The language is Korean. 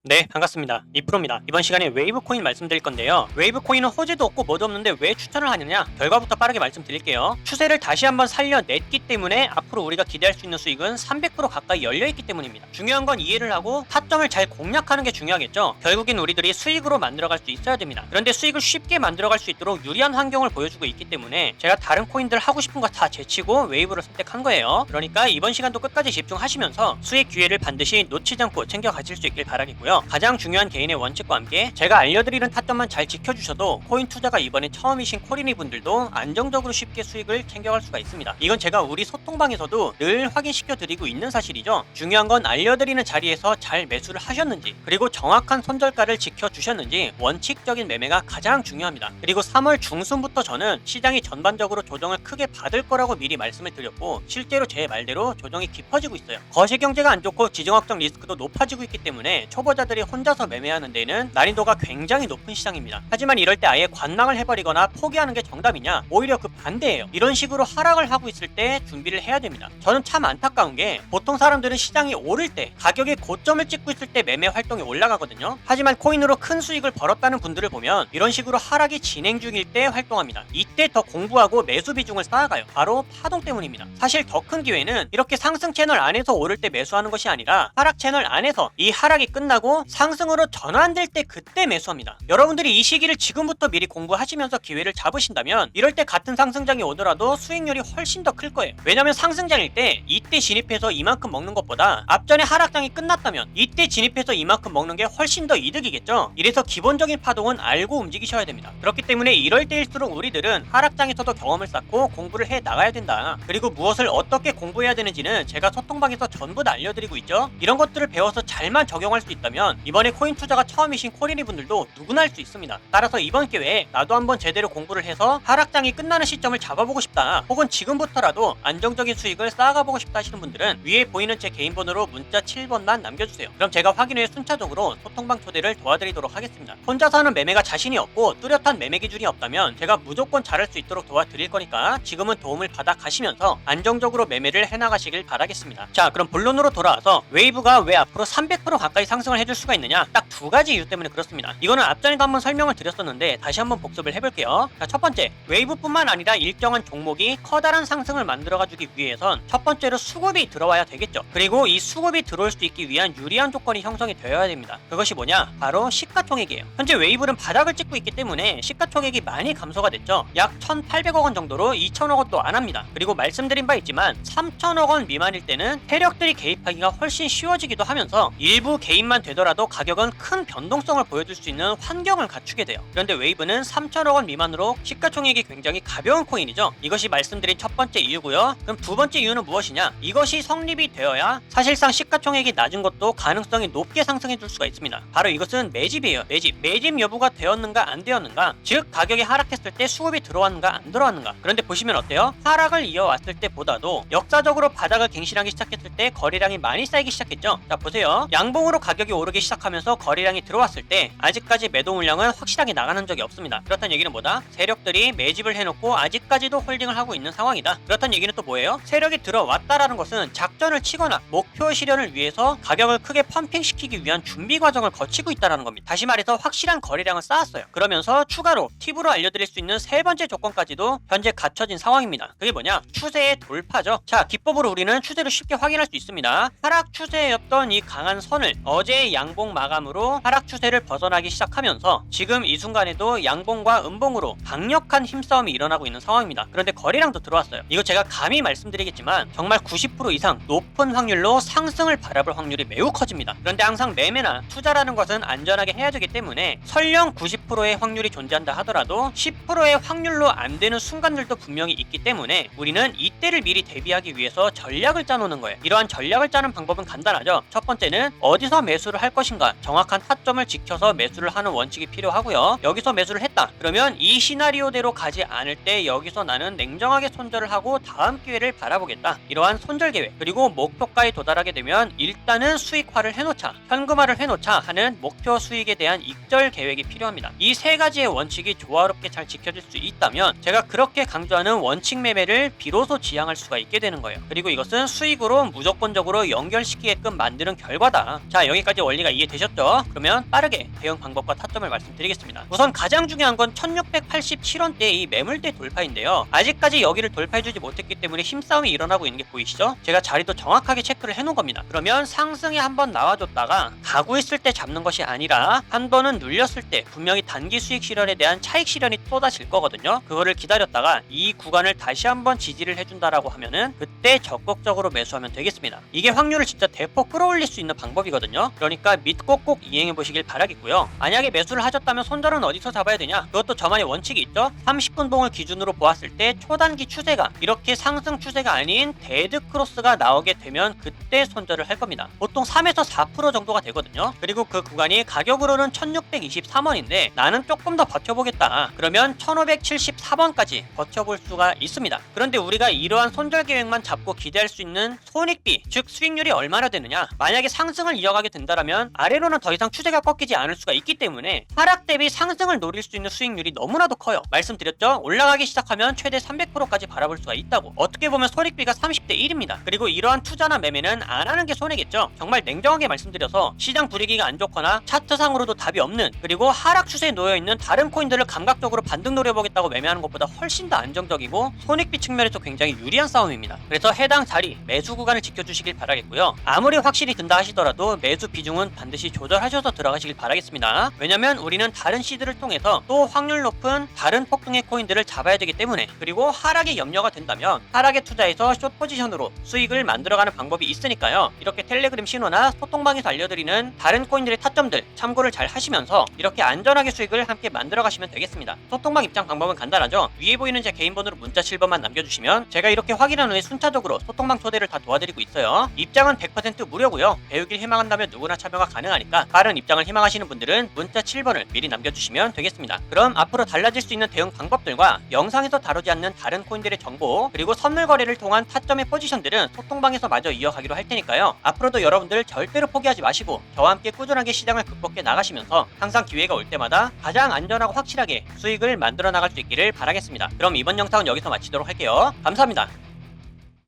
네, 반갑습니다. 이프로입니다. 이번 시간에 웨이브 코인 말씀드릴 건데요. 웨이브 코인은 호재도 없고 뭐도 없는데 왜 추천을 하느냐? 결과부터 빠르게 말씀드릴게요. 추세를 다시 한번 살려냈기 때문에 앞으로 우리가 기대할 수 있는 수익은 300% 가까이 열려있기 때문입니다. 중요한 건 이해를 하고 타점을 잘 공략하는 게 중요하겠죠. 결국엔 우리들이 수익으로 만들어갈 수 있어야 됩니다. 그런데 수익을 쉽게 만들어갈 수 있도록 유리한 환경을 보여주고 있기 때문에 제가 다른 코인들 하고 싶은 거 다 제치고 웨이브를 선택한 거예요. 그러니까 이번 시간도 끝까지 집중하시면서 수익 기회를 반드시 놓치지 않고 챙겨 가실 수 있길 바라겠고요. 가장 중요한 개인의 원칙과 함께 제가 알려드리는 타점만 잘 지켜주셔도 코인 투자가 이번에 처음이신 코리니 분들도 안정적으로 쉽게 수익을 챙겨갈 수가 있습니다. 이건 제가 우리 소통방에서도 늘 확인시켜 드리고 있는 사실이죠. 중요한 건 알려드리는 자리에서 잘 매수를 하셨는지, 그리고 정확한 손절가를 지켜주셨는지, 원칙적인 매매가 가장 중요합니다. 그리고 3월 중순부터 저는 시장이 전반적으로 조정을 크게 받을 거라고 미리 말씀을 드렸고, 실제로 제 말대로 조정이 깊어지고 있어요. 거시경제가 안 좋고 지정학적 리스크도 높아지고 있기 때문에 초보자들이 혼자서 매매하는 데는 난이도가 굉장히 높은 시장입니다. 하지만 이럴 때 아예 관망을 해버리거나 포기하는 게 정답이냐? 오히려 그 반대예요. 이런 식으로 하락을 하고 있을 때 준비를 해야 됩니다. 저는 참 안타까운 게 보통 사람들은 시장이 오를 때, 가격의 고점을 찍고 있을 때 매매 활동이 올라가거든요. 하지만 코인으로 큰 수익을 벌었다는 분들을 보면 이런 식으로 하락이 진행 중일 때 활동합니다. 이때 더 공부하고 매수 비중을 쌓아가요. 바로 파동 때문입니다. 사실 더 큰 기회는 이렇게 상승 채널 안에서 오를 때 매수하는 것이 아니라 하락 채널 안에서 이 하락이 끝나고 상승으로 전환될 때 그때 매수합니다. 여러분들이 이 시기를 지금부터 미리 공부하시면서 기회를 잡으신다면 이럴 때 같은 상승장이 오더라도 수익률이 훨씬 더 클 거예요. 왜냐면 상승장일 때 이때 진입해서 이만큼 먹는 것보다 앞전에 하락장이 끝났다면 이때 진입해서 이만큼 먹는 게 훨씬 더 이득이겠죠. 이래서 기본적인 파동은 알고 움직이셔야 됩니다. 그렇기 때문에 이럴 때일수록 우리들은 하락장에서도 경험을 쌓고 공부를 해 나가야 된다. 그리고 무엇을 어떻게 공부해야 되는지는 제가 소통방에서 전부 다 알려드리고 있죠. 이런 것들을 배워서 잘만 적용할 수 있다면 이번에 코인 투자가 처음이신 코리니 분들도 누구나 할 수 있습니다. 따라서 이번 기회에 나도 한번 제대로 공부를 해서 하락장이 끝나는 시점을 잡아보고 싶다, 혹은 지금부터라도 안정적인 수익을 쌓아가보고 싶다 하시는 분들은 위에 보이는 제 개인 번호로 문자 7번만 남겨주세요. 그럼 제가 확인 후에 순차적으로 소통방 초대를 도와드리도록 하겠습니다. 혼자서 하는 매매가 자신이 없고 뚜렷한 매매 기준이 없다면 제가 무조건 잘할 수 있도록 도와드릴 거니까 지금은 도움을 받아 가시면서 안정적으로 매매를 해나가시길 바라겠습니다. 자, 그럼 본론으로 돌아와서 웨이브가 왜 앞으로 300% 가까이 상승을 해줄 수가 있느냐? 딱 두 가지 이유 때문에 그렇습니다. 이거는 앞전에도 한번 설명을 드렸었는데 다시 한번 복습을 해볼게요. 자, 첫 번째, 웨이브뿐만 아니라 일정한 종목이 커다란 상승을 만들어가주기 위해선 첫 번째로 수급이 들어와야 되겠죠. 그리고 이 수급이 들어올 수 있기 위한 유리한 조건이 형성이 되어야 됩니다. 그것이 뭐냐? 바로 시가총액이에요. 현재 웨이브는 바닥을 찍고 있기 때문에 시가총액이 많이 감소가 됐죠. 약 1,800억 원 정도로 2,000억 원도 안 합니다. 그리고 말씀드린 바 있지만 3,000억 원 미만일 때는 세력들이 개입하기가 훨씬 쉬워지기도 하면서 일부 개입만 되더라도 가격은 큰 변동성을 보여줄 수 있는 환경을 갖추게 돼요. 그런데 웨이브는 3,000억 원 미만으로 시가총액이 굉장히 가벼운 코인이죠. 이것이 말씀드린 첫 번째 이유고요. 그럼 두 번째 이유는 무엇이냐? 이것이 성립이 되어야 사실상 시가총액이 낮은 것도 가능성이 높게 상승해 줄 수가 있습니다. 바로 이것은 매집이에요. 매집 여부가 되었는가 안 되었는가, 즉 가격이 하락했을 때 수급이 들어왔는가 안 들어왔는가. 그런데 보시면 어때요? 하락을 이어왔을 때보다도 역사적으로 바닥을 갱신하기 시작했을 때 거래량이 많이 쌓이기 시작했죠. 자, 보세요. 양봉으로 가격이 오르기 시작하면서 거래량이 들어왔을 때 아직까지 매도 물량은 확실하게 나가는 적이 없습니다. 그렇다는 얘기는 뭐다? 세력들이 매집을 해놓고 아직까지도 홀딩을 하고 있는 상황이다. 그렇다는 얘기는 또 뭐예요? 세력이 들어왔다라는 것은 작전을 치거나 목표 실현을 위해서 가격을 크게 펌핑시키기 위한 준비 과정을 거치고 있다는 겁니다. 다시 말해서 확실한 거래량을 쌓았어요. 그러면서 추가로 팁으로 알려드릴 수 있는 세 번째 조건까지도 현재 갖춰진 상황입니다. 그게 뭐냐? 추세의 돌파죠. 자, 기법으로 우리는 추세를 쉽게 확인할 수 있습니다. 하락 추세였던 이 강한 선을 어제의 양봉 마감으로 하락 추세를 벗어나기 시작하면서 지금 이 순간에도 양봉과 음봉으로 강력한 힘싸움이 일어나고 있는 상황입니다. 그런데 거래량도 들어왔어요. 이거 제가 감히 말씀드리겠지만 정말 90% 이상 높은 확률로 상승을 바라볼 확률이 매우 커집니다. 그런데 항상 매매나 투자라는 것은 안전하게 해야 되기 때문에 설령 90%의 확률이 존재한다 하더라도 10%의 확률로 안 되는 순간들도 분명히 있기 때문에 우리는 이때를 미리 대비하기 위해서 전략을 짜놓는 거예요. 이러한 전략을 짜는 방법은 간단하죠. 첫 번째는 어디서 매수를 할 것인가, 정확한 타점을 지켜서 매수를 하는 원칙이 필요하고요. 여기서 매수를 했다 그러면 이 시나리오대로 가지 않을 때 여기서 나는 냉정하게 손절을 하고 다음 기회를 바라보겠다, 이러한 손절 계획, 그리고 목표가에 도달하게 되면 일단은 수익화를 해놓자, 현금화를 해놓자 하는 목표 수익에 대한 익절 계획이 필요합니다. 이 세 가지의 원칙이 조화롭게 잘 지켜질 수 있다면 제가 그렇게 강조하는 원칙 매매를 비로소 지향할 수가 있게 되는 거예요. 그리고 이것은 수익으로 무조건적으로 연결시키게끔 만드는 결과다. 자, 여기까지 원리가 이해되셨죠? 그러면 빠르게 대응 방법과 타점을 말씀드리겠습니다. 우선 가장 중요한 건 1687원대의 이 매물대 돌파인데요. 아직까지 여기를 돌파해주지 못했기 때문에 힘싸움이 일어나고 있는 게 보이시죠? 제가 자리도 정확하게 체크를 해놓은 겁니다. 그러면 상승에 한번 나와줬다가 가고 있을 때 잡는 것이 아니라 한 번은 눌렸을 때 분명히 단기 수익 실현에 대한 차익 실현이 쏟아질 거거든요. 그거를 기다렸다가 이 구간을 다시 한번 지지를 해준다라고 하면은 그때 적극적으로 매수하면 되겠습니다. 이게 확률을 진짜 대폭 끌어올릴 수 있는 방법이거든요. 그러니까 믿고 꼭 이행해 보시길 바라겠고요. 만약에 매수를 하셨다면 손절은 어디서 잡아야 되냐? 그것도 저만의 원칙이 있죠. 30분 봉을 기준으로 보았을 때 초단기 추세가 이렇게 상승 추세가 아닌 데드 크로스가 나오게 되면 그때 손절을 할 겁니다. 보통 3에서 4% 정도가 되거든요. 그리고 그 구간이 가격으로는 1623원인데 나는 조금 더 버텨보겠다. 그러면 1574원까지 버텨볼 수가 있습니다. 그런데 우리가 이러한 손절 계획만 잡고 기대할 수 있는 손익비, 즉 수익률이 얼마나 되느냐? 만약에 상승을 이어가게 된다면 아래로는 더 이상 추세가 꺾이지 않을 수가 있기 때문에 하락 대비 상승을 노릴 수 있는 수익률이 너무나도 커요. 말씀드렸죠? 올라가기 시작하면 최대 300%까지 바라볼 수가 있다고. 어떻게 보면 손익비가 30대 1입니다. 그리고 이러한 투자나 매매는 안 하는 게 손해겠죠. 정말 냉정하게 말씀드려서 시장 분위기가 안 좋거나 차트상으로도 답이 없는, 그리고 하락 추세에 놓여있는 다른 코인들을 감각적으로 반등 노려보겠다고 매매하는 것보다 훨씬 더 안정적이고 손익비 측면에서 굉장히 유리한 싸움입니다. 그래서 해당 자리 매수 구간을 지켜주시길 바라겠고요. 아무리 확실히 든다 하시더라도 매수 비중은 반드시 조절하셔서 들어가시길 바라겠습니다. 왜냐면 우리는 다른 시드를 통해서 또 확률 높은 다른 폭등의 코인들을 잡아야 되기 때문에, 그리고 하락에 염려가 된다면 하락에 투자해서 숏 포지션으로 수익을 만들어가는 방법이 있으니까요. 이렇게 텔레그램 신호나 소통방에서 알려드리는 다른 코인들의 타점들 참고를 잘 하시면서 이렇게 안전하게 수익을 함께 만들어 가시면 되겠습니다. 소통방 입장 방법은 간단하죠. 위에 보이는 제 개인 번호로 문자 7번만 남겨주시면 제가 이렇게 확인한 후에 순차적으로 소통방 초대를 다 도와드리고 있어요. 입장은 100% 무료고요. 배우길 희망한다면 누구나 참여가 가능하니까 빠른 입장을 희망하시는 분들은 문자 7번을 미리 남겨주시면 되겠습니다. 그럼 앞으로 달라질 수 있는 대응 방법들과 영상에서 다루지 않는 다른 코인들의 정보, 그리고 선물 거래를 통한 타점의 포지션들은 소통방에서 마저 이어가기로 할 테니까요. 앞으로도 여러분들 절대로 포기하지 마시고 저와 함께 꾸준하게 시장을 극복해 나가시면서 항상 기회가 올 때마다 가장 안전하고 확실하게 수익을 만들어 나갈 수 있기를 바라겠습니다. 그럼 이번 영상은 여기서 마치도록 할게요. 감사합니다.